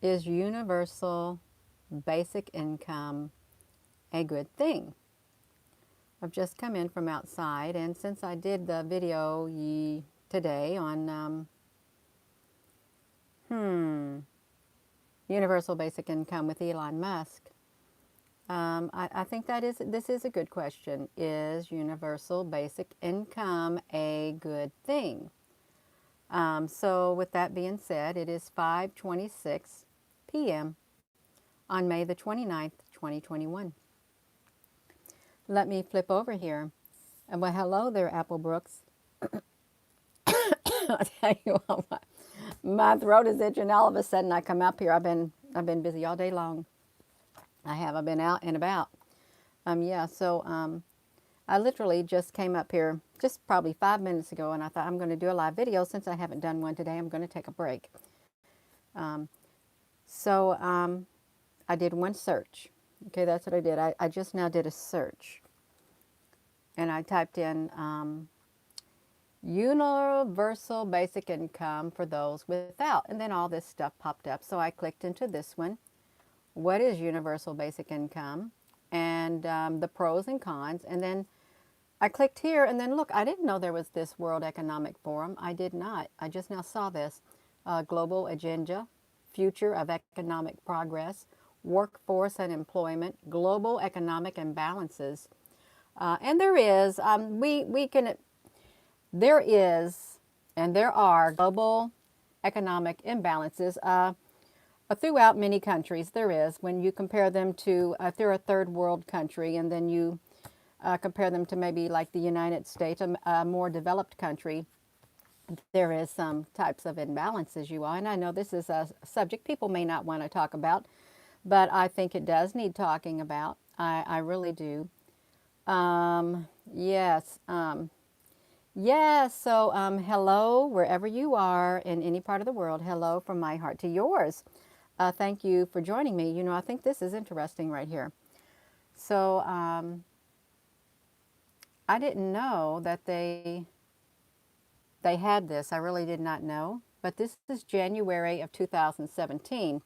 Is universal basic income a good thing? I've just come in from outside, and since I did the video today on universal basic income with Elon Musk, I think this is a good question. Is universal basic income a good thing? So with that being said, it is 5:26 p.m. on May the 29th, 2021. Let me flip over here. Well, hello there, Apple Brooks. I'll tell you what, my throat is itching. All of a sudden, I come up here. I've been busy all day long. I have. I've been out and about. Yeah. So I literally just came up here just probably 5 minutes ago, and I thought I'm going to do a live video since I haven't done one today. I'm going to take a break. Um, so I did one search. Okay, that's what I did. I just now did a search, and I typed in universal basic income for those without, and then all this stuff popped up. So I clicked into this one. What is universal basic income? And the pros and cons. And then I clicked here, and then look, I didn't know there was this World Economic Forum. I did not. I just now saw this. Global Agenda, Future of Economic Progress, Workforce and Employment, Global Economic Imbalances. And there is, and there are global economic imbalances throughout many countries. There is, when you compare them to, if they're a third world country, and then you compare them to maybe like the United States, a more developed country, there is some types of imbalances, you all. And I know this is a subject people may not want to talk about, but I think it does need talking about. I really do. Yes. Yes. So hello, wherever you are in any part of the world. Hello from my heart to yours. Thank you for joining me. You know, I think this is interesting right here. So I didn't know that they had this. I really did not know. But this is January of 2017.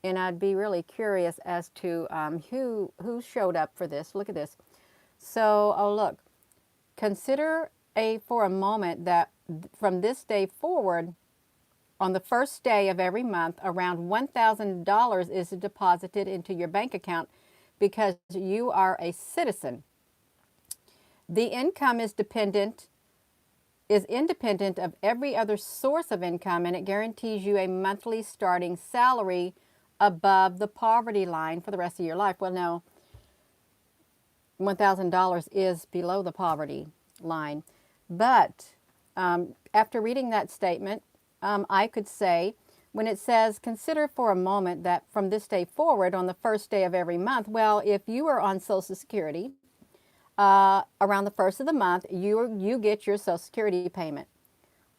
And I'd be really curious as to who showed up for this. Look at this. So, oh, look. Consider for a moment that from this day forward, on the first day of every month, around $1,000 is deposited into your bank account because you are a citizen. The income is independent of every other source of income, and it guarantees you a monthly starting salary above the poverty line for the rest of your life. Well, no, $1,000 is below the poverty line. But after reading that statement, I could say, when it says, consider for a moment that from this day forward, on the first day of every month, well, if you are on Social Security, around the first of the month, you get your Social Security payment.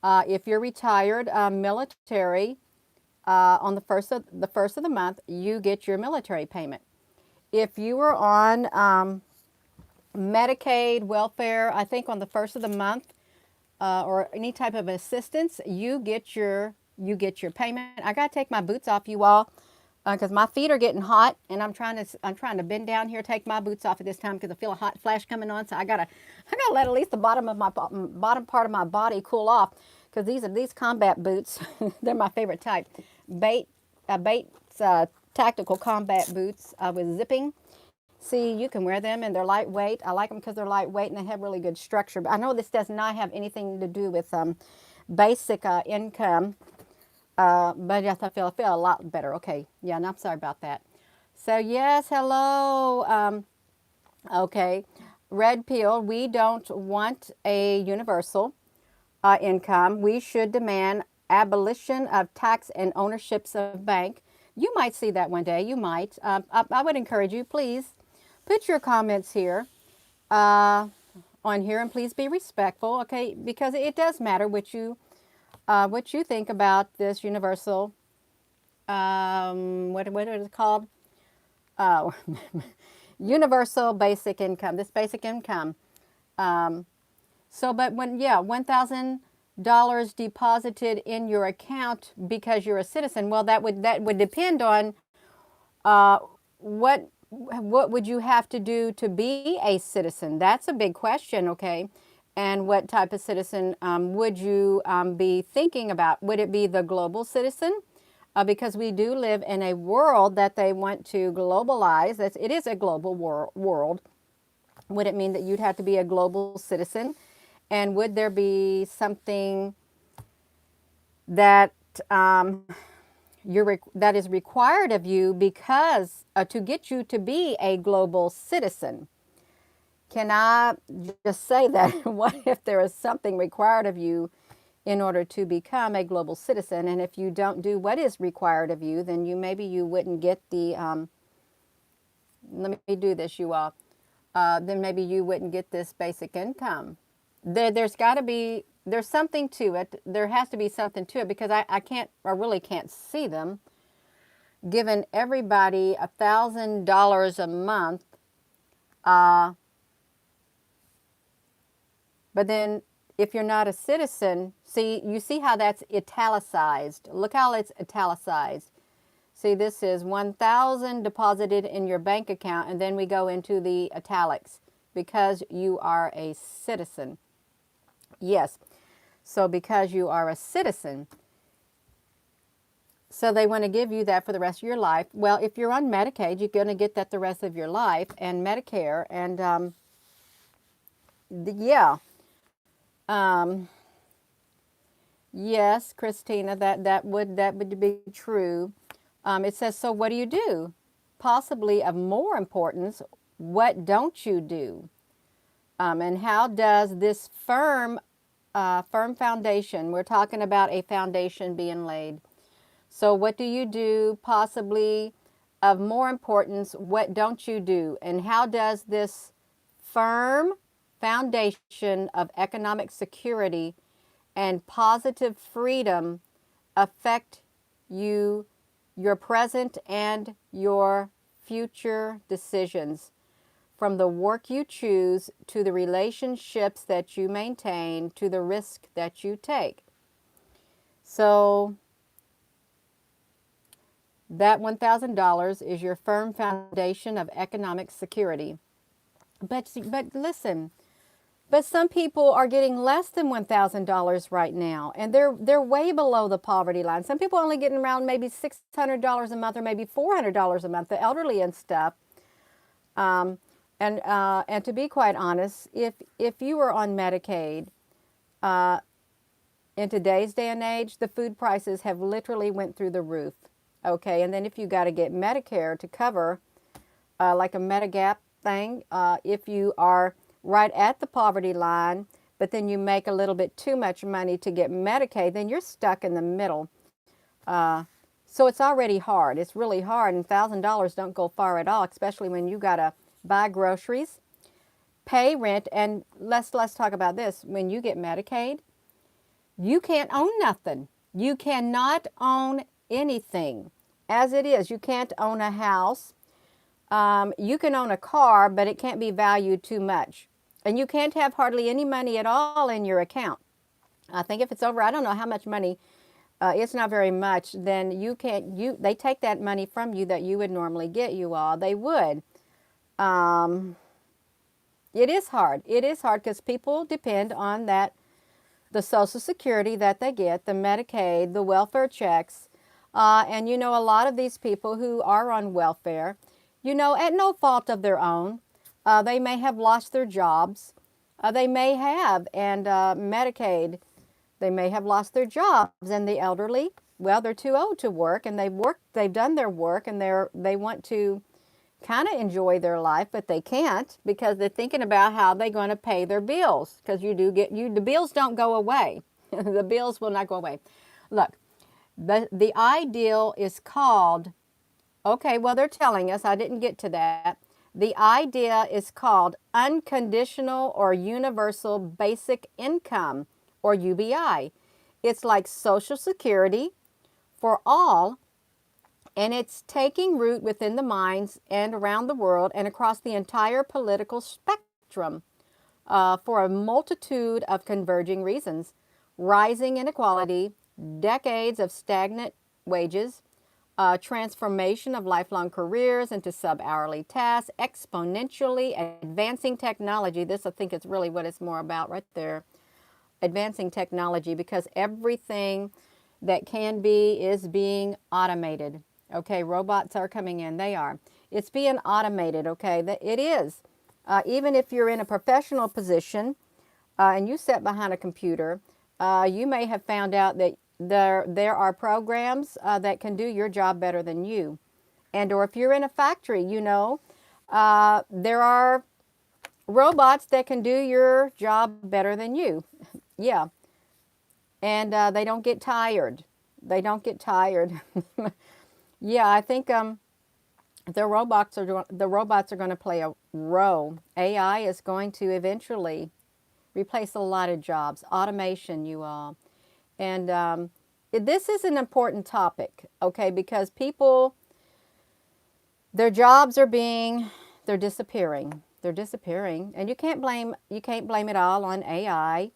If you're retired military, on the first of the month, you get your military payment. If you are on Medicaid, welfare, I think on the first of the month, or any type of assistance, you get your payment. I gotta take my boots off, you all, because my feet are getting hot, and I'm trying to bend down here, take my boots off at this time because I feel a hot flash coming on. So I gotta let at least the bottom of my bottom part of my body cool off, because these combat boots. They're my favorite type. Bates tactical combat boots with zipping. See, you can wear them and they're lightweight. I like them because they're lightweight and they have really good structure. But I know this does not have anything to do with basic income. But yes, I feel a lot better. Okay, yeah, and I'm sorry about that. So yes, hello. Okay, red pill. We don't want a universal income. We should demand abolition of tax and ownerships of bank. You might see that one day. You might. I would encourage you, please put your comments here on here, and please be respectful, okay? Because it does matter what you think about this universal. What is it called? Oh, universal basic income. This basic income. So, but when, yeah, 1,000 dollars deposited in your account because you're a citizen. Well, that would depend on uh, what would you have to do to be a citizen? That's a big question, okay? And what type of citizen would you be thinking about? Would it be the global citizen? Because we do live in a world that they want to globalize. It is a global world. Would it mean that you'd have to be a global citizen? And would there be something that that is required of you because to get you to be a global citizen? Can I just say that? What if there is something required of you in order to become a global citizen? And if you don't do what is required of you, then maybe you wouldn't get the, let me do this, you all. Then maybe you wouldn't get this basic income. There's got to be, there's something to it. There has to be something to it because I really can't see them giving everybody $1,000 a month. But then if you're not a citizen, you see how that's italicized. Look how it's italicized. See, this is 1,000 deposited in your bank account, and then we go into the italics because you are a citizen. Yes. So because you are a citizen, so they want to give you that for the rest of your life. Well, if you're on Medicaid, you're going to get that the rest of your life, and Medicare, and yeah. Yes, Christina, that would be true. It says, so what do you do? Possibly of more importance, what don't you do? And how does this firm foundation, we're talking about a foundation being laid. So what do you do? Possibly of more importance, what don't you do? And how does this firm foundation of economic security and positive freedom affect you, your present and your future decisions, from the work you choose to the relationships that you maintain to the risk that you take? So that $1,000 is your firm foundation of economic security. But listen, but some people are getting less than $1,000 right now, and they're way below the poverty line. Some people are only getting around maybe $600 a month or maybe $400 a month, the elderly and stuff. And to be quite honest, if you were on Medicaid, in today's day and age, the food prices have literally went through the roof. Okay, and then if you got to get Medicare to cover, like a Medigap thing, if you are right at the poverty line, but then you make a little bit too much money to get Medicaid, then you're stuck in the middle. So it's already hard. It's really hard, and $1,000 don't go far at all, especially when you got to buy groceries, pay rent, and let's talk about this. When you get Medicaid, you can't own nothing. You cannot own anything. As it is, you can't own a house. You can own a car, but it can't be valued too much. And you can't have hardly any money at all in your account. I think if it's over, I don't know how much money, it's not very much, then they take that money from you that you would normally get, you all. They would. It is hard. It is hard because people depend on that, the Social Security that they get, the Medicaid, the welfare checks. And a lot of these people who are on welfare, at no fault of their own, they may have lost their jobs. They may have, and Medicaid, they may have lost their jobs. And the elderly, well, they're too old to work, and they've done their work, and they want to kind of enjoy their life, but they can't because they're thinking about how they're going to pay their bills, because the bills don't go away. The bills will not go away. Look, the ideal is called, okay, well, they're telling us, I didn't get to that. The idea is called unconditional or universal basic income, or UBI. It's like Social Security for all, and it's taking root within the minds and around the world and across the entire political spectrum for a multitude of converging reasons. rising inequality, decades of stagnant wages, transformation of lifelong careers into sub-hourly tasks, exponentially advancing technology. This, I think, is really what it's more about right there. Advancing technology, because everything that can be is being automated. Okay, robots are coming in. They are. It's being automated, okay? It is. Even if you're in a professional position and you sit behind a computer, you may have found out that there are programs that can do your job better than you. And or if you're in a factory, there are robots that can do your job better than you. Yeah. And they don't get tired. They don't get tired. Yeah, I think the robots are going to play a role. AI is going to eventually replace a lot of jobs. Automation, you all. And this is an important topic, okay, because people, their jobs they're disappearing. They're disappearing, and you can't blame it all on AI.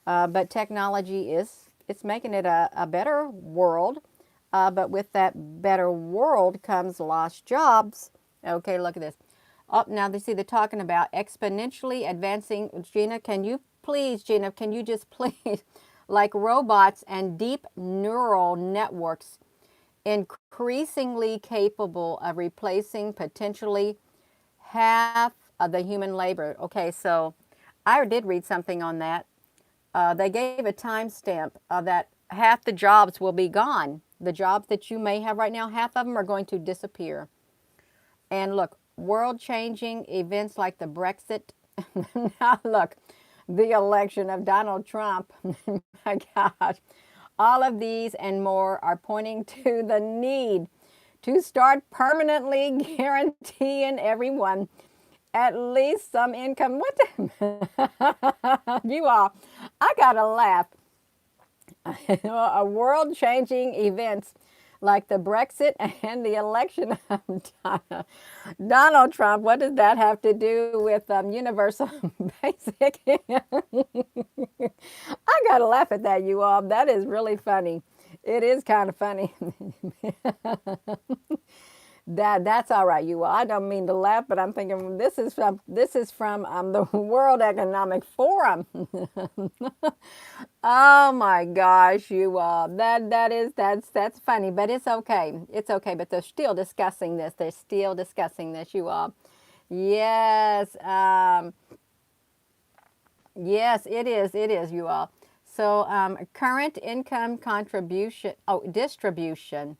But technology it's making it a better world. But with that better world comes lost jobs. Okay, look at this. Oh, now they see they're talking about exponentially advancing. Gina, can you just please, like robots and deep neural networks, increasingly capable of replacing potentially half of the human labor. Okay, so I did read something on that. They gave a timestamp that half the jobs will be gone. The jobs that you may have right now, half of them are going to disappear. And look, world-changing events like the Brexit. Now look, the election of Donald Trump. My gosh. All of these and more are pointing to the need to start permanently guaranteeing everyone at least some income. What the? You all, I gotta laugh. A world-changing events like the Brexit and the election of Donald Trump. What does that have to do with universal basic? I gotta laugh at that, you all. That is really funny. It is kind of funny. That's all right, you all. I don't mean to laugh, but I'm thinking this is from the World Economic Forum. Oh my gosh, you all. That's funny, but it's okay. It's okay, but they're still discussing this. They're still discussing this, you all. Yes, yes, it is. It is, you all. So current income distribution.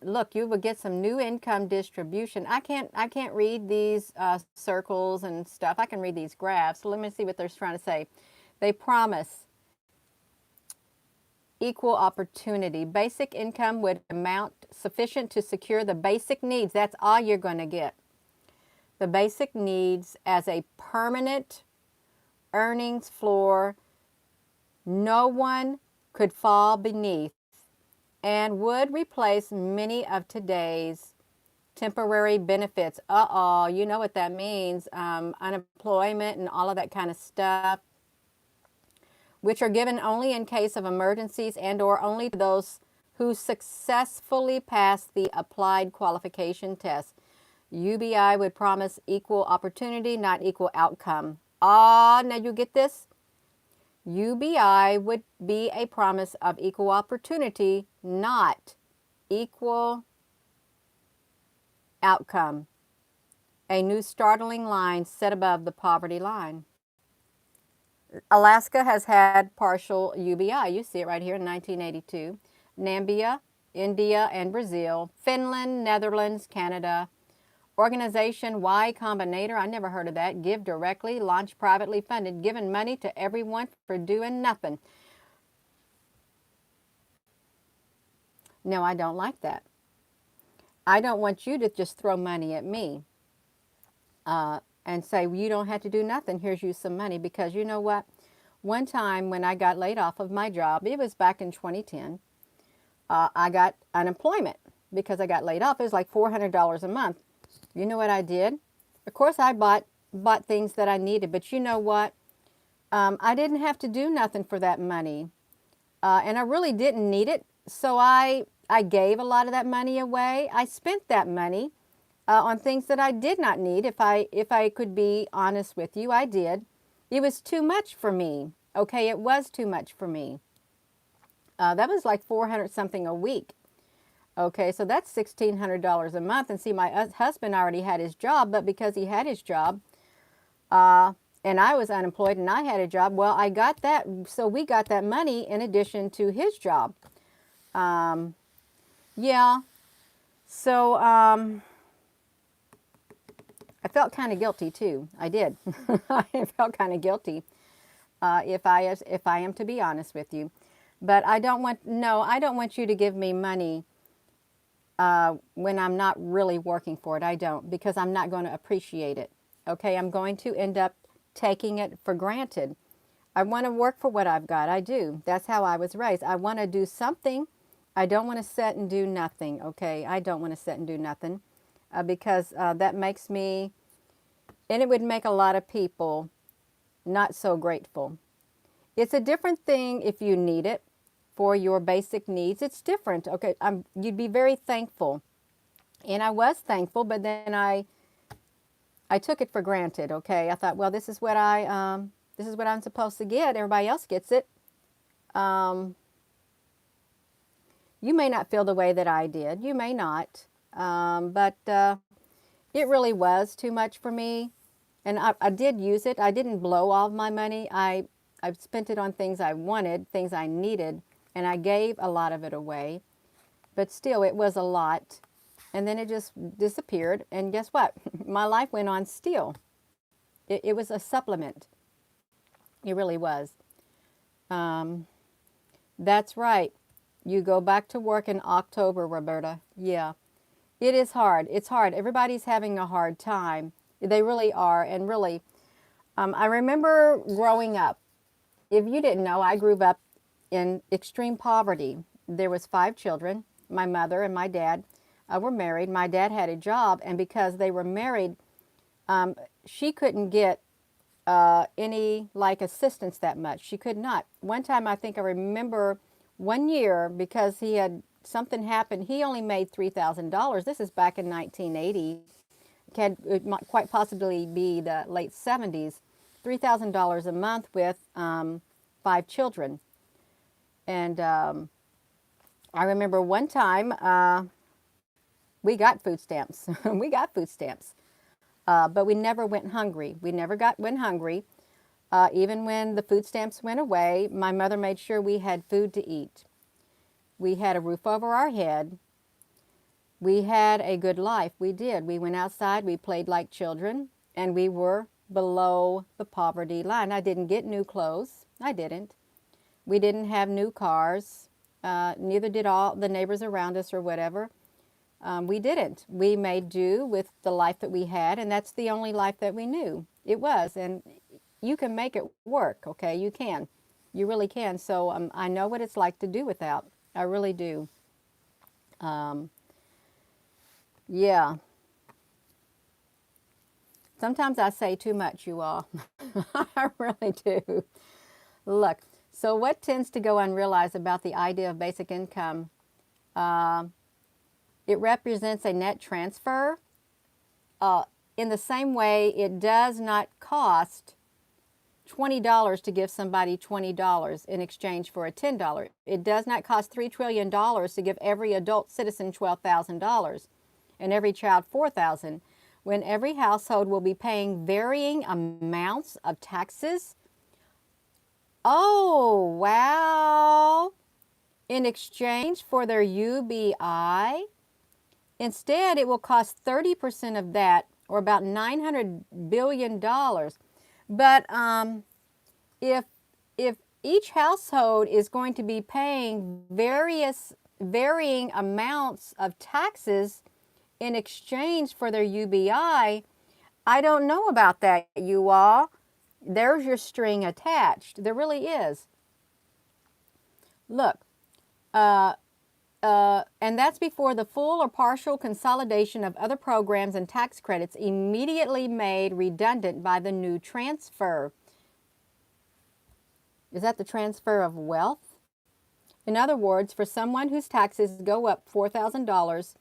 Look, you will get some new income distribution. I can't read these circles and stuff. I can read these graphs. So let me see what they're trying to say. They promise equal opportunity. Basic income would amount sufficient to secure the basic needs. That's all you're going to get. The basic needs as a permanent earnings floor no one could fall beneath, and would replace many of today's temporary benefits. You know what that means. Unemployment and all of that kind of stuff, which are given only in case of emergencies and or only to those who successfully pass the applied qualification test. UBI would promise equal opportunity, not equal outcome. Now you get this? UBI would be a promise of equal opportunity, not equal outcome. A new startling line set above the poverty line. Alaska has had partial UBI. You see it right here in 1982. Namibia, India, and Brazil. Finland, Netherlands, Canada. Organization Y Combinator, I never heard of that. Give directly, launch privately funded, giving money to everyone for doing nothing. No, I don't like that. I don't want you to just throw money at me and say, well, you don't have to do nothing. Here's you some money. Because you know what? One time when I got laid off of my job, it was back in 2010, I got unemployment because I got laid off. It was like $400 a month. You know what I did? Of course, I bought things that I needed, but you know what? I didn't have to do nothing for that money. And I really didn't need it. So I gave a lot of that money away. I spent that money on things that I did not need. If I could be honest with you, I did. It was too much for me. Okay, it was too much for me. That was like 400 something a week. Okay, so that's $1,600 a month. And see, my husband already had his job, but because he had his job, and I was unemployed and I had a job, well, I got that. So we got that money in addition to his job. Yeah. So I felt kind of guilty too. I did. I felt kind of guilty, if I am to be honest with you. But I don't want, no, I don't want you to give me money when I'm not really working for it. I don't, because I'm not going to appreciate it. Okay, I'm going to end up taking it for granted. I want to work for what I've got. I do. That's how I was raised. I want to do something. I don't want to sit and do nothing. Okay, I don't want to sit and do nothing because that makes me, and it would make a lot of people not so grateful. It's a different thing if you need it for your basic needs. It's different. Okay, you'd be very thankful. And I was thankful, but then I took it for granted. Okay, I thought, well, this is what I'm supposed to get. Everybody else gets it. You may not feel the way that I did. You may not, but it really was too much for me. And I did use it. I didn't blow all of my money. I spent it on things I wanted, things I needed, and I gave a lot of it away. But still, it was a lot. And then it just disappeared. And guess what? My life went on still. It was a supplement. It really was. That's right. You go back to work in October, Roberta. Yeah. It is hard. It's hard. Everybody's having a hard time. They really are. And really, I remember growing up. If you didn't know, I grew up in extreme poverty. There was 5 children. My mother and my dad were married. My dad had a job, and because they were married, she couldn't get any like assistance that much. She could not. One time, I think I remember one year, because he had something happen. He only made $3,000. This is back in 1980. It might quite possibly be the late 70s. $3,000 a month with 5 children. And I remember one time we got food stamps. We got food stamps. But we never went hungry. We never went hungry. Even when the food stamps went away, my mother made sure we had food to eat. We had a roof over our head. We had a good life. We did. We went outside. We played like children. And we were below the poverty line. I didn't get new clothes. I didn't. We didn't have new cars. Neither did all the neighbors around us or whatever. We didn't. We made do with the life that we had, and that's the only life that we knew. It was, and you can make it work, okay? You can. You really can. So I know what it's like to do without. I really do. Yeah. Sometimes I say too much, you all. I really do. Look, so what tends to go unrealized about the idea of basic income? It represents a net transfer. In the same way, it does not cost $20 to give somebody $20 in exchange for a $10. It does not cost $3 trillion to give every adult citizen $12,000 and every child $4,000, when every household will be paying varying amounts of taxes. Oh, wow. In exchange for their UBI. Instead, it will cost 30% of that, or about $900 billion. But if each household is going to be paying varying amounts of taxes in exchange for their UBI, I don't know about that, you all. There's your string attached. There really is. Look, and that's before the full or partial consolidation of other programs and tax credits immediately made redundant by the new transfer. Is that the transfer of wealth? In other words, for someone whose taxes go up $4,000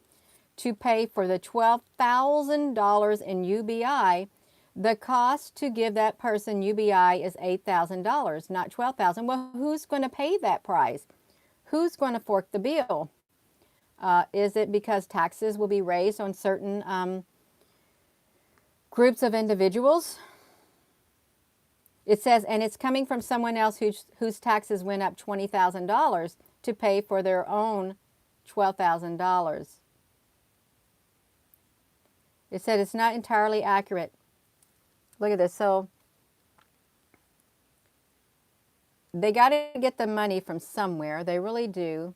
to pay for the $12,000 in UBI, the cost to give that person UBI is $8,000, not $12,000. Well, who's going to pay that price? Who's going to fork the bill? Is it because taxes will be raised on certain groups of individuals? It says, and it's coming from someone else whose taxes went up $20,000 to pay for their own $12,000. It said it's not entirely accurate. Look at this. So they got to get the money from somewhere. They really do.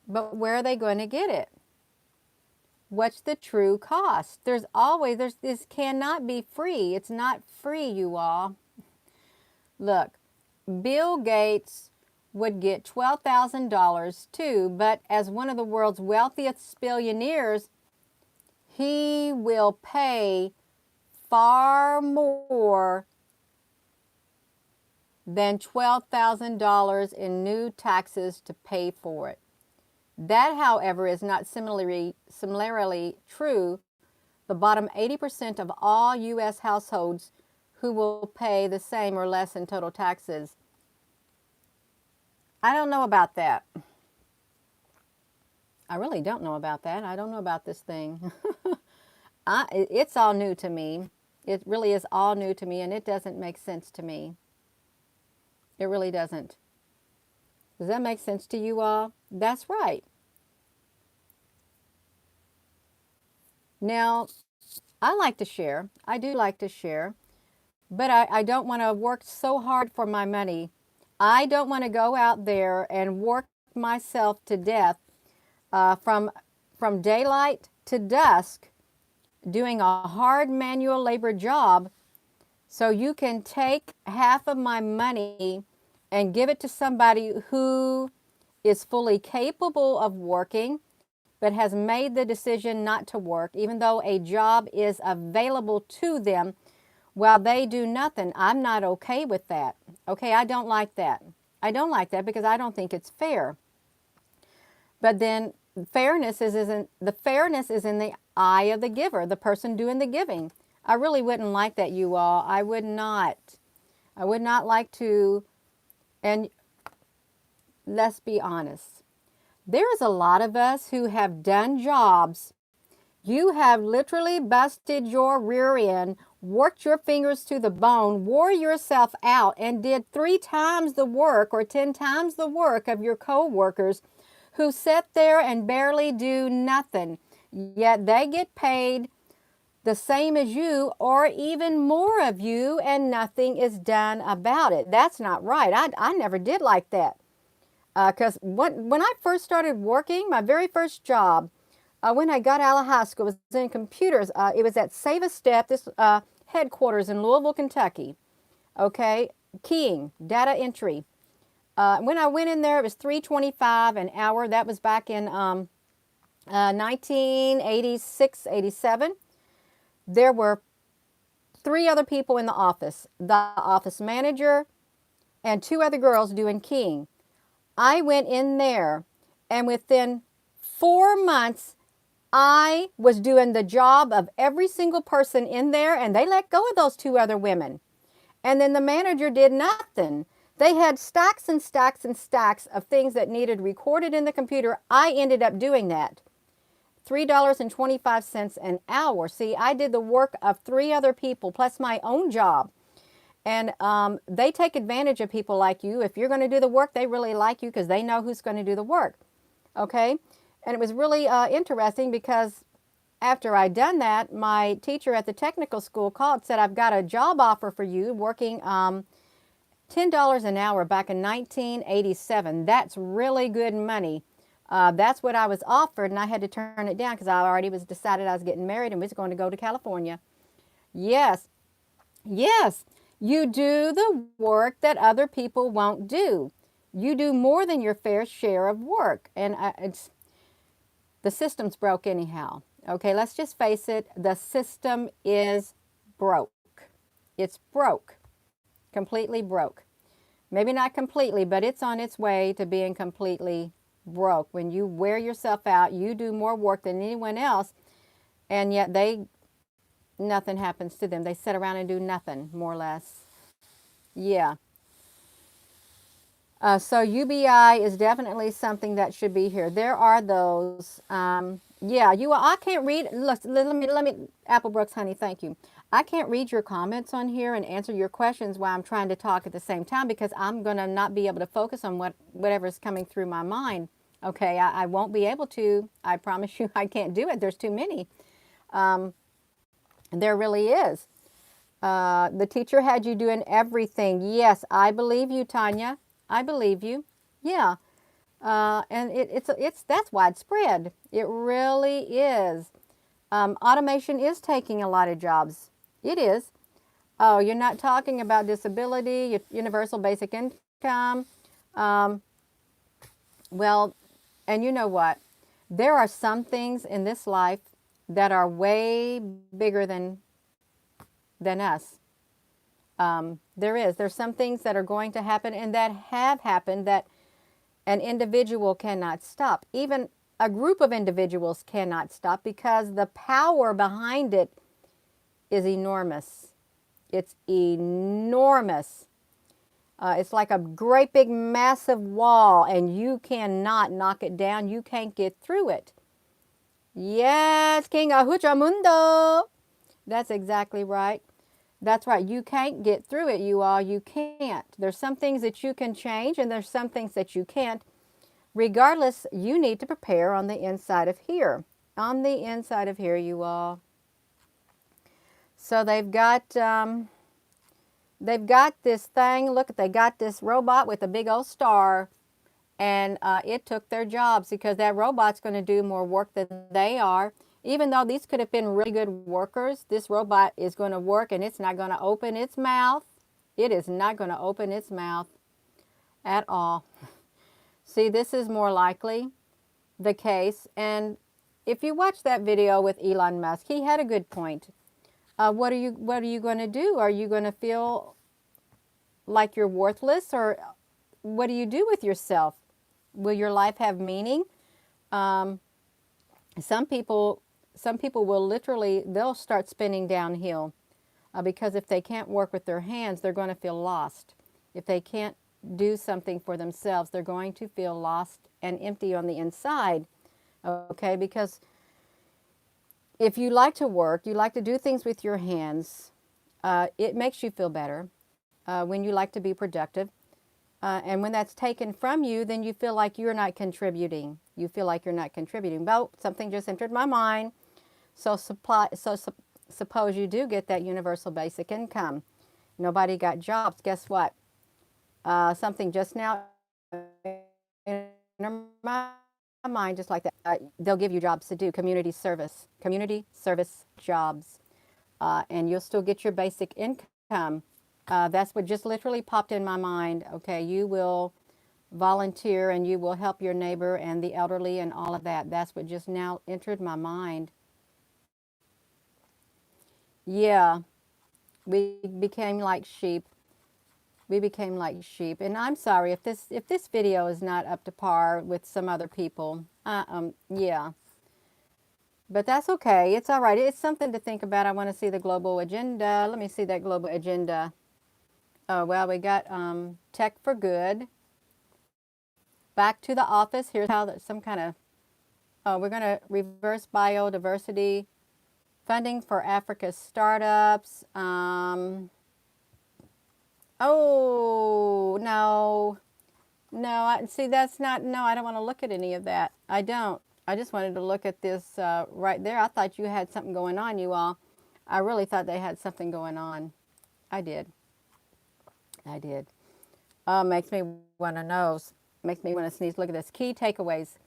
But where are they going to get it? What's the true cost? This cannot be free. It's not free, you all. Look, Bill Gates would get $12,000 too, but as one of the world's wealthiest billionaires, he will pay far more than $12,000 in new taxes to pay for it. That, however, is not similarly true. The bottom 80% of all U.S. households who will pay the same or less in total taxes. I don't know about that. I really don't know about that. I don't know about this thing. It's all new to me. It really is all new to me, and it doesn't make sense to me. It really doesn't. Does that make sense to you all? That's right. Now, I like to share. I do like to share. But I don't want to work so hard for my money. I don't want to go out there and work myself to death from daylight to dusk doing a hard manual labor job so you can take half of my money and give it to somebody who is fully capable of working but has made the decision not to work, even though a job is available to them while they do nothing. I'm not okay with that. Okay, I don't like that. I don't like that because I don't think it's fair. But then fairness is in the eye of the giver, the person doing the giving. I really wouldn't like that, you all. I would not. I would not like to. And let's be honest. There's a lot of us who have done jobs. You have literally busted your rear end, worked your fingers to the bone, wore yourself out, and did 3 times the work or 10 times the work of your co-workers who sit there and barely do nothing. Yet they get paid the same as you or even more of you, and nothing is done about it. That's not right. I never did like that. Because when I first started working, my very first job, when I got out of high school, was in computers. It was at Save a Step, this headquarters in Louisville, Kentucky. Okay, keying, data entry. When I went in there, it was $3.25 an hour. That was back in 1986, 87. There were 3 other people in the office manager, and 2 other girls doing keying. I went in there, and within 4 months, I was doing the job of every single person in there, and they let go of those 2 other women. And then the manager did nothing. They had stacks and stacks and stacks of things that needed recorded in the computer. I ended up doing that. $3.25 an hour. See, I did the work of 3 other people plus my own job. And they take advantage of people like you. If you're going to do the work, they really like you because they know who's going to do the work. Okay? And it was really interesting because after I'd done that, my teacher at the technical school called and said, I've got a job offer for you working $10 an hour back in 1987. That's really good money. That's what I was offered, and I had to turn it down because I already was decided I was getting married and was going to go to California. Yes. Yes. You do the work that other people won't do. You do more than your fair share of work. And the system's broke anyhow. Okay, let's just face it. The system is broke. It's broke. Completely broke. Maybe not completely, but it's on its way to being completely broke. When you wear yourself out, you do more work than anyone else, and yet nothing happens to them. They sit around and do nothing, more or less. Yeah. So UBI is definitely something that should be here. There are those. Yeah, I can't read. Look, let me. Applebrooks, honey, thank you. I can't read your comments on here and answer your questions while I'm trying to talk at the same time because I'm gonna not be able to focus on whatever's coming through my mind. Okay, I won't be able to. I promise you, I can't do it. There's too many. There really is. The teacher had you doing everything. Yes, I believe you, Tanya. I believe you. Yeah. And that's widespread. It really is. Automation is taking a lot of jobs. It is. Oh, you're not talking about disability, universal basic income. Um, well, and you know what? There are some things in this life that are way bigger than us. There's some things that are going to happen and that have happened that an individual cannot stop. Even a group of individuals cannot stop because the power behind it is enormous. It's enormous. It's like a great big massive wall and you cannot knock it down. You can't get through it. Yes, King Ahutramundo. That's exactly right. That's right. You can't get through it, you all. You can't. There's some things that you can change and there's some things that you can't. Regardless, you need to prepare on the inside of here. On the inside of here, you all. So they've got this thing. Look, they got this robot with a big old star, and it took their jobs because that robot's going to do more work than they are. Even though these could have been really good workers, this robot is going to work and it's not going to open its mouth. It is not going to open its mouth at all. See, this is more likely the case. And if you watch that video with Elon Musk, he had a good point. What are you going to do? Are you going to feel like you're worthless, or what do you do with yourself? Will your life have meaning? Some people will literally, they'll start spinning downhill because if they can't work with their hands, they're going to feel lost. If they can't do something for themselves, they're going to feel lost and empty on the inside. Okay, because if you like to work, you like to do things with your hands, it makes you feel better when you like to be productive. And when that's taken from you, then you feel like you're not contributing. You feel like you're not contributing. Well, something just entered my mind. So suppose you do get that universal basic income. Nobody got jobs. Guess what? Something just now entered my mind just like that. They'll give you jobs to do, community service jobs. And you'll still get your basic income. That's what just literally popped in my mind. Okay, you will volunteer and you will help your neighbor and the elderly and all of that. That's what just now entered my mind. Yeah, we became like sheep. We became like sheep. And I'm sorry if this video is not up to par with some other people. Yeah. But that's okay. It's all right. It's something to think about. I want to see the global agenda. Let me see that global agenda. Oh, well, we got tech for good. Back to the office. Here's how that some kind of, oh, we're going to reverse biodiversity. Funding for Africa's startups. Oh, no. No, see, that's not, no, I don't want to look at any of that. I don't. I just wanted to look at this right there. I thought you had something going on, you all. I really thought they had something going on. I did. I did. Makes me want to nose. Makes me want to sneeze. Look at this. Key takeaways.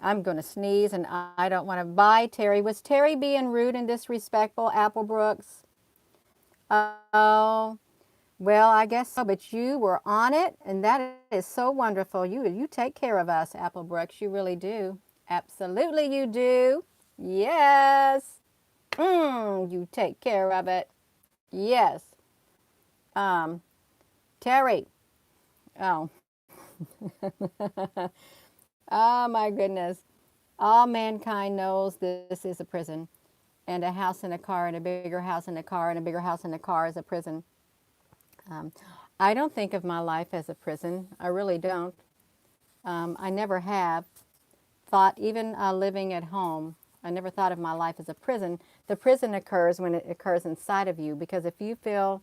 I'm going to sneeze and I don't want to. Bye, Terry. Was Terry being rude and disrespectful, Applebrooks? Oh, well, I guess so, but you were on it, and that is so wonderful. You take care of us, Applebrooks. You really do. Absolutely you do. Yes. You take care of it. Yes. Terry, Oh, oh my goodness. All mankind knows this is a prison, and a house and a car, and a bigger house and a car, and a bigger house and a car is a prison. Um, I don't think of my life as a prison. I really don't. I never have thought, even living at home, I never thought of my life as a prison. The prison occurs when it occurs inside of you, because if you feel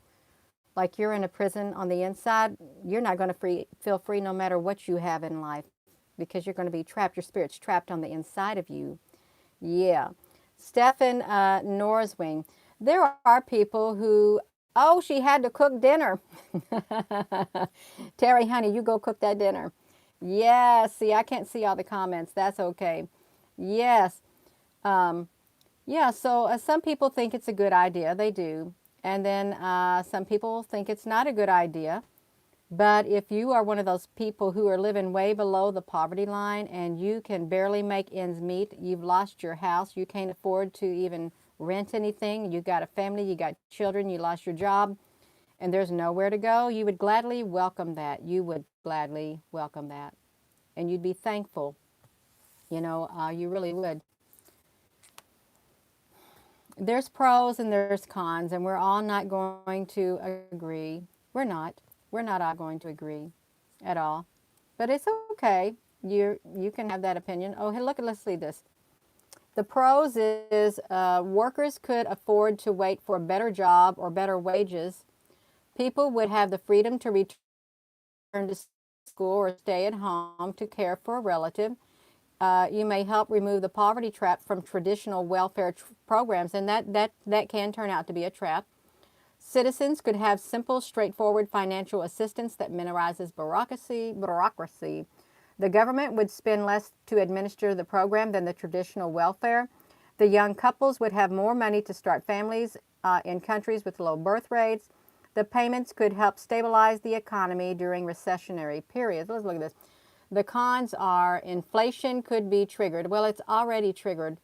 like you're in a prison on the inside, you're not going to feel free no matter what you have in life, because you're going to be trapped. Your spirit's trapped on the inside of you. Yeah. Stephen Norswing. There are people who, oh, she had to cook dinner. Terry, honey, you go cook that dinner. Yes. See, I can't see all the comments. That's okay. Yes. Um, yeah, so some people think it's a good idea. They do. And then some people think it's not a good idea. But if you are one of those people who are living way below the poverty line and you can barely make ends meet, you've lost your house, you can't afford to even rent anything, you got a family, you got children, you lost your job, and there's nowhere to go, you would gladly welcome that. You would gladly welcome that. And you'd be thankful. You really would. There's pros and there's cons, and we're all not going to agree. We're not. We're not all going to agree at all. But it's okay. You can have that opinion. Oh, hey, look, let's see this. The pros is workers could afford to wait for a better job or better wages. People would have the freedom to return to school or stay at home to care for a relative. You may help remove the poverty trap from traditional welfare programs, and that can turn out to be a trap. Citizens could have simple, straightforward financial assistance that minimizes bureaucracy. The government would spend less to administer the program than the traditional welfare. The young couples would have more money to start families in countries with low birth rates. The payments could help stabilize the economy during recessionary periods. Let's look at this. The cons are inflation could be triggered. Well, it's already triggered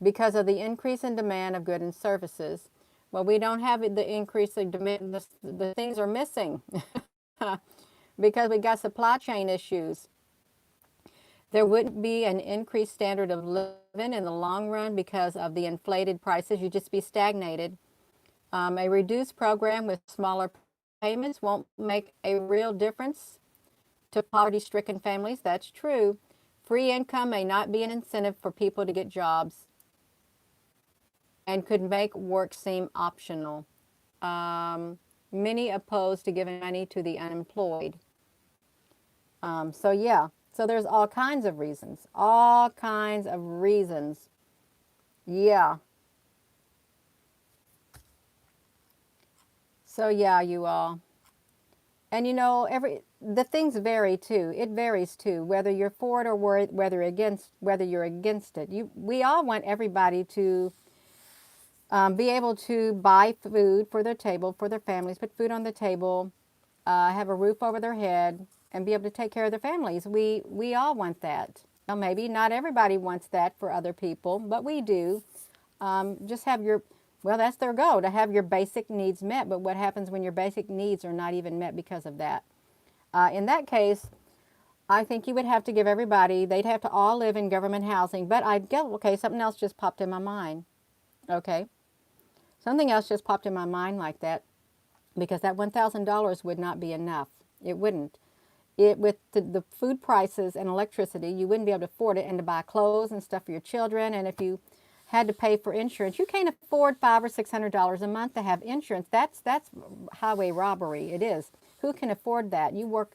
because of the increase in demand of goods and services. Well, we don't have the increase in demand. The things are missing because we got supply chain issues. There wouldn't be an increased standard of living in the long run because of the inflated prices. You'd just be stagnated. A reduced program with smaller payments won't make a real difference to poverty-stricken families. That's true. Free income may not be an incentive for people to get jobs and could make work seem optional. Many oppose to giving money to the unemployed. Yeah, so there's all kinds of reasons. All kinds of reasons. Yeah. So yeah, you all. And the things vary too. It varies too, whether you're for it or whether you're against it. We all want everybody to be able to buy food for their table, for their families, put food on the table, have a roof over their head, and be able to take care of their families. We all want that. Now, maybe not everybody wants that for other people, but we do. Just have well, that's their goal, to have your basic needs met. But what happens when your basic needs are not even met because of that? In that case, I think you would have to give everybody, they'd have to all live in government housing. But I'd get, okay, something else just popped in my mind. Okay. Something else just popped in my mind like that, because that $1,000 would not be enough. It wouldn't. With the food prices and electricity, you wouldn't be able to afford it, and to buy clothes and stuff for your children. And if you had to pay for insurance, you can't afford $500 or $600 a month to have insurance. That's highway robbery. It is. Who can afford that? You work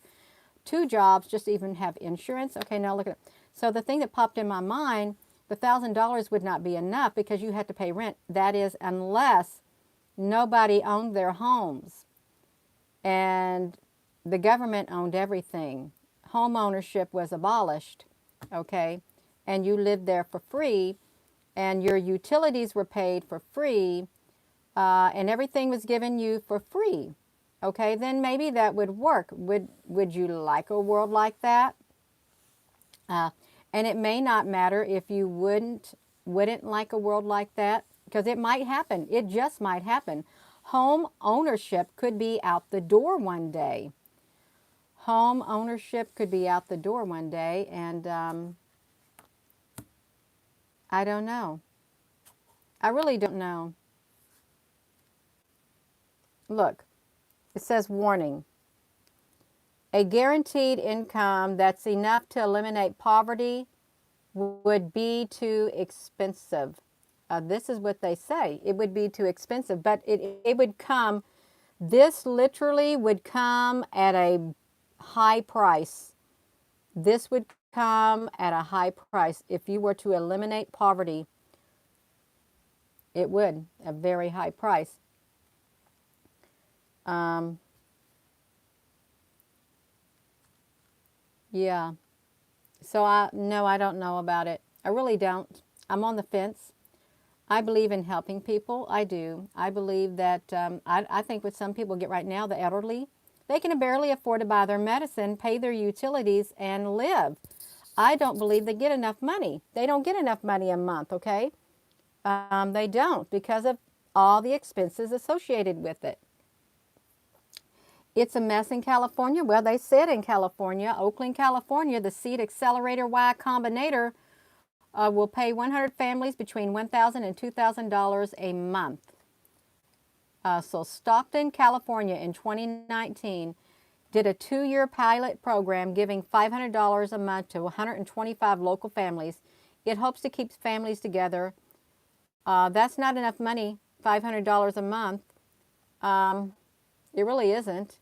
2 jobs just to even have insurance. Okay, now look at it. So the thing that popped in my mind, the $1,000 would not be enough because you had to pay rent. That is, unless nobody owned their homes and the government owned everything. Home ownership was abolished, okay? And you lived there for free, and your utilities were paid for free, and everything was given you for free. Okay, then maybe that would work. Would you like a world like that? And it may not matter if you wouldn't like a world like that, because it might happen. It just might happen. Home ownership could be out the door one day. Home ownership could be out the door one day, and I don't know. I really don't know. Look, it says warning. A guaranteed income that's enough to eliminate poverty would be too expensive. This is what they say. It would be too expensive, but it would come, this literally would come at a high price. This would come at a high price. If you were to eliminate poverty, it would, a very high price. Yeah. So no, I don't know about it. I really don't. I'm on the fence. I believe in helping people. I do. I believe that, I think what some people get right now, the elderly, they can barely afford to buy their medicine, pay their utilities, and live. I don't believe they get enough money. They don't get enough money a month, okay? They don't, because of all the expenses associated with it. It's a mess in California. Well, they said in California, Oakland, California, the Seed Accelerator Y Combinator will pay 100 families between $1,000 and $2,000 a month. So Stockton, California in 2019 did a 2-year pilot program giving $500 a month to 125 local families. It hopes to keep families together. That's not enough money, $500 a month. It really isn't.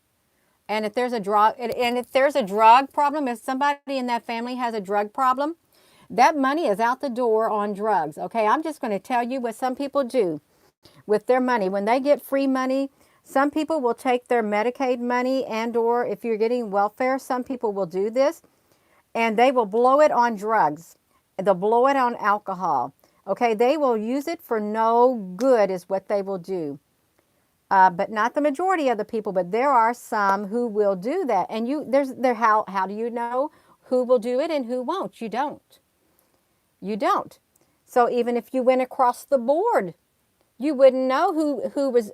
And if there's a drug problem, if somebody in that family has a drug problem, that money is out the door on drugs. Okay, I'm just going to tell you what some people do with their money. When they get free money, some people will take their Medicaid money, and or if you're getting welfare, some people will do this, and they will blow it on drugs. They'll blow it on alcohol. Okay, they will use it for no good is what they will do. But not the majority of the people, but there are some who will do that. And how do you know who will do it and who won't? You don't. You don't. So even if you went across the board, you wouldn't know who was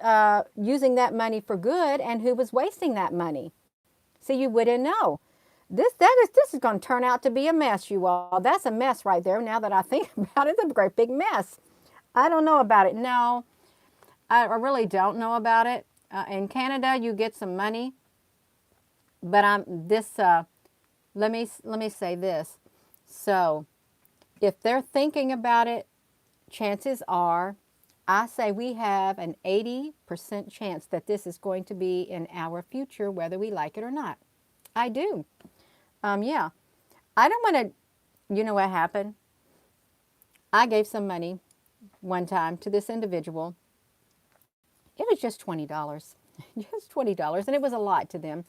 using that money for good and who was wasting that money. So you wouldn't know. This is going to turn out to be a mess, you all. That's a mess right there. Now that I think about it, it's a great big mess. I don't know about it. No. I really don't know about it. In Canada, you get some money, but let me say this. So, if they're thinking about it, chances are, I say we have an 80% chance that this is going to be in our future, whether we like it or not. I do. Yeah. I don't want to. You know what happened? I gave some money one time to this individual. It was just $20, just $20, and it was a lot to them.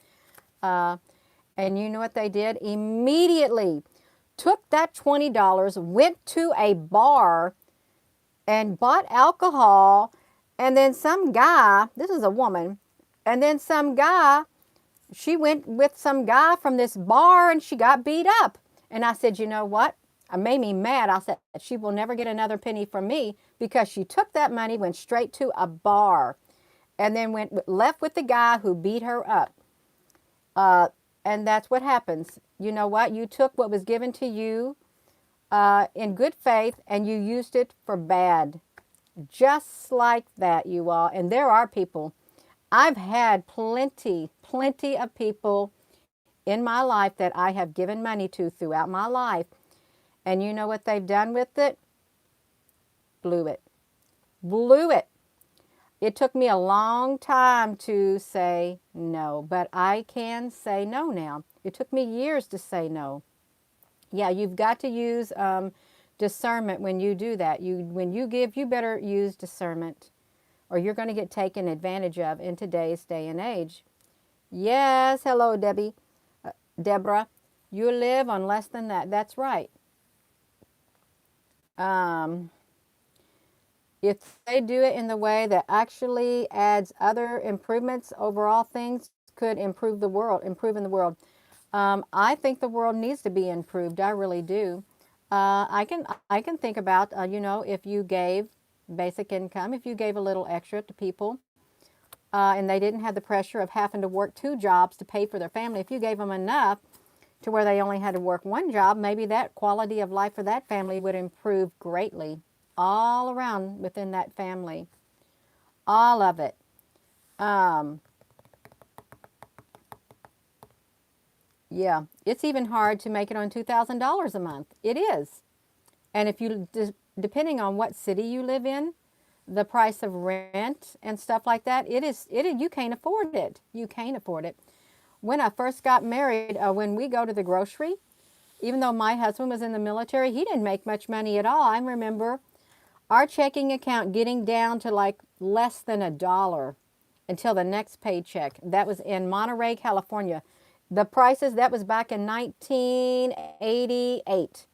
And you know what they did? Immediately took that $20, went to a bar and bought alcohol, and then some guy, this is a woman, and then some guy, she went with some guy from this bar and she got beat up. And I said, you know what? It made me mad. I said, she will never get another penny from me because she took that money, went straight to a bar, and then left with the guy who beat her up. And that's what happens. You know what? You took what was given to you in good faith and you used it for bad. Just like that, you all. And there are people. I've had plenty of people in my life that I have given money to throughout my life. And you know what they've done with it? Blew it. Blew it. It took me a long time to say no, but I can say no now. It took me years to say no. Yeah, you've got to use discernment when you do that. When you give, you better use discernment, or you're going to get taken advantage of in today's day and age. Yes, hello, Deborah. You live on less than that. That's right. If they do it in the way that actually adds other improvements, overall things could improve the world, improve in the world. I think the world needs to be improved. I really do. I can think about, if you gave basic income, if you gave a little extra to people, and they didn't have the pressure of having to work 2 jobs to pay for their family. If you gave them enough to where they only had to work 1 job, maybe that quality of life for that family would improve greatly all around within that family. All of it. Um, yeah, it's even hard to make it on $2,000 a month. It is. And if you, depending on what city you live in, the price of rent and stuff like that, you can't afford it. You can't afford it. When I first got married, when we go to the grocery, even though my husband was in the military, he didn't make much money at all. I remember our checking account getting down to like less than $1 until the next paycheck. That was in Monterey, California. The prices, that was back in 1988.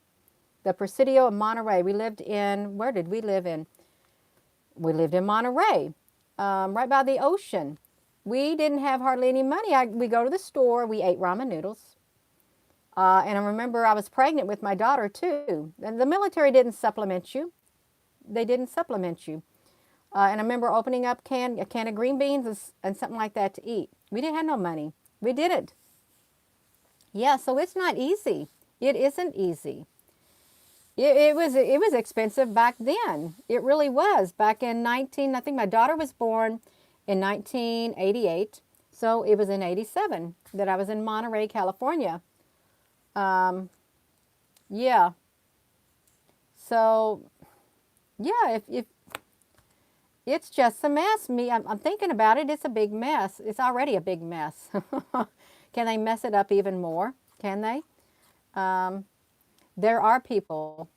The Presidio of Monterey. We lived in, where did we live in? We lived in Monterey, right by the ocean. We didn't have hardly any money. We go to the store, we ate ramen noodles. And I remember I was pregnant with my daughter too. And the military didn't supplement you. They didn't supplement you. And I remember opening up a can of green beans and something like that to eat. We didn't have no money. We didn't. Yeah, so it's not easy. It isn't easy. It was expensive back then. It really was. Back in I think my daughter was born in 1988. So it was in 87 that I was in Monterey, California. Yeah. So, yeah, if it's just a mess. I'm thinking about it. It's a big mess. It's already a big mess. Can they mess it up even more? Can they? Um, there are people.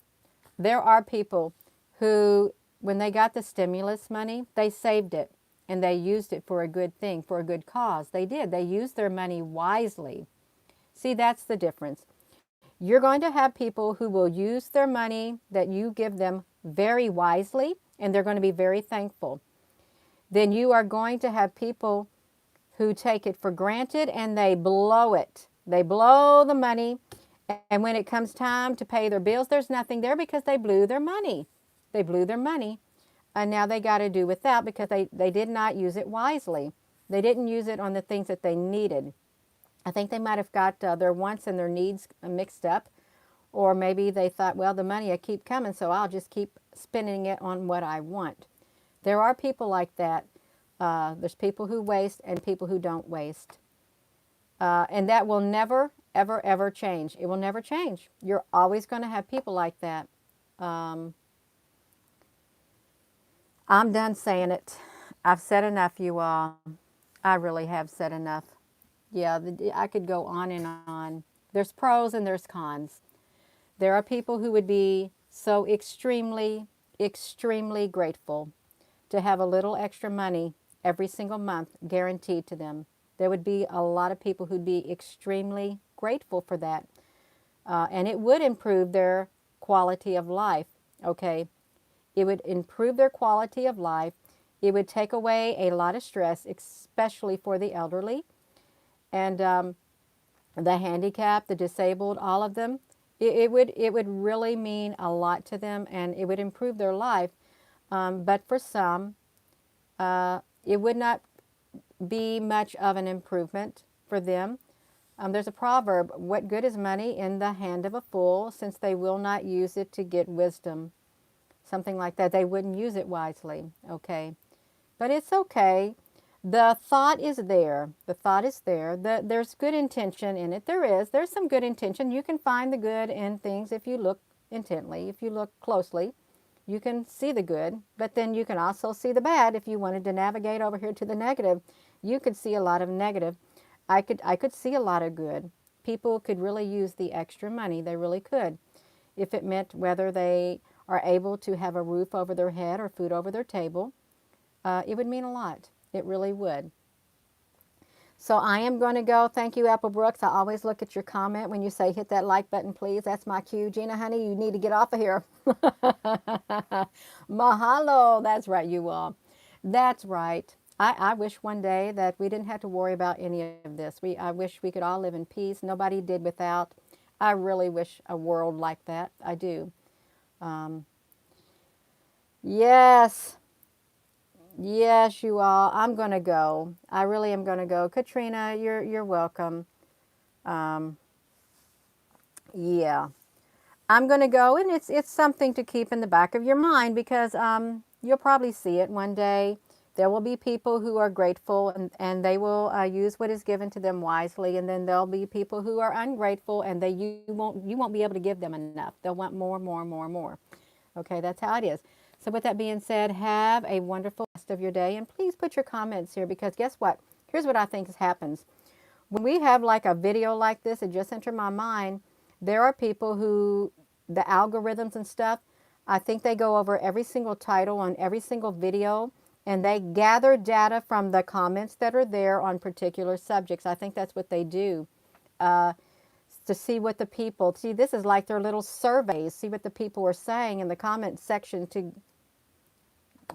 There are people who, when they got the stimulus money, they saved it and they used it for a good thing, for a good cause. They did. They used their money wisely. See, that's the difference. You're going to have people who will use their money that you give them very wisely, and they're going to be very thankful. Then you are going to have people who take it for granted and they blow it. They blow the money, and when it comes time to pay their bills, there's nothing there because they blew their money. They blew their money, and now they got to do without because they did not use it wisely. They didn't use it on the things that they needed. I think they might have got their wants and their needs mixed up, or maybe they thought, well, the money I keep coming, so I'll just keep spending it on what I want. There are people like that. There's people who waste and people who don't waste. And that will never, ever, ever change. It will never change. You're always going to have people like that. I'm done saying it. I've said enough, you all. I really have said enough. Yeah, I could go on and on. There's pros and there's cons. There are people who would be so extremely, extremely grateful to have a little extra money every single month guaranteed to them. There would be a lot of people who'd be extremely grateful for that. And it would improve their quality of life, okay? It would improve their quality of life. It would take away a lot of stress, especially for the elderly and the handicapped, the disabled, all of them. It would really mean a lot to them, and it would improve their life. But for some, it would not be much of an improvement for them. There's a proverb, what good is money in the hand of a fool, since they will not use it to get wisdom. Something like that. They wouldn't use it wisely, okay? But it's okay. The thought is there. The thought is there. There's good intention in it. There is. There's some good intention. You can find the good in things if you look intently, if you look closely. You can see the good, but then you can also see the bad. If you wanted to navigate over here to the negative, you could see a lot of negative. I could see a lot of good. People could really use the extra money. They really could. If it meant whether they are able to have a roof over their head or food over their table, it would mean a lot. It really would. So I am going to go. Thank you, Apple Brooks. I always look at your comment when you say hit that like button, please. That's my cue. Gina, honey, you need to get off of here. Mahalo. That's right, you all. That's right. I wish one day that we didn't have to worry about any of this. I wish we could all live in peace. Nobody did without. I really wish a world like that. I do. Yes. Yes, you all. I'm going to go. I really am going to go. Katrina, you're welcome. Um, yeah. I'm going to go, and it's something to keep in the back of your mind because you'll probably see it one day. There will be people who are grateful and they will use what is given to them wisely, and then there'll be people who are ungrateful and you won't be able to give them enough. They'll want more, more, more, more. Okay, that's how it is. So with that being said, have a wonderful rest of your day, and please put your comments here because guess what? Here's what I think happens. When we have like a video like this, it just entered my mind. There are people who, the algorithms and stuff, I think they go over every single title on every single video and they gather data from the comments that are there on particular subjects. I think that's what they do uh, to see what the people, see, this is like their little surveys, see what the people are saying in the comment section to,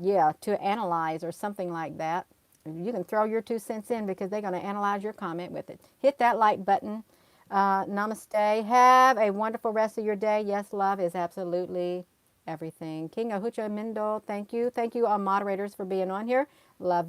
yeah, to analyze or something like that. You can throw your 2 cents in because they're going to analyze your comment with it. Hit that like button. Namaste. Have a wonderful rest of your day. Yes, love is absolutely everything. King Ahucha Mindol, thank you. Thank you, all moderators, for being on here. Love.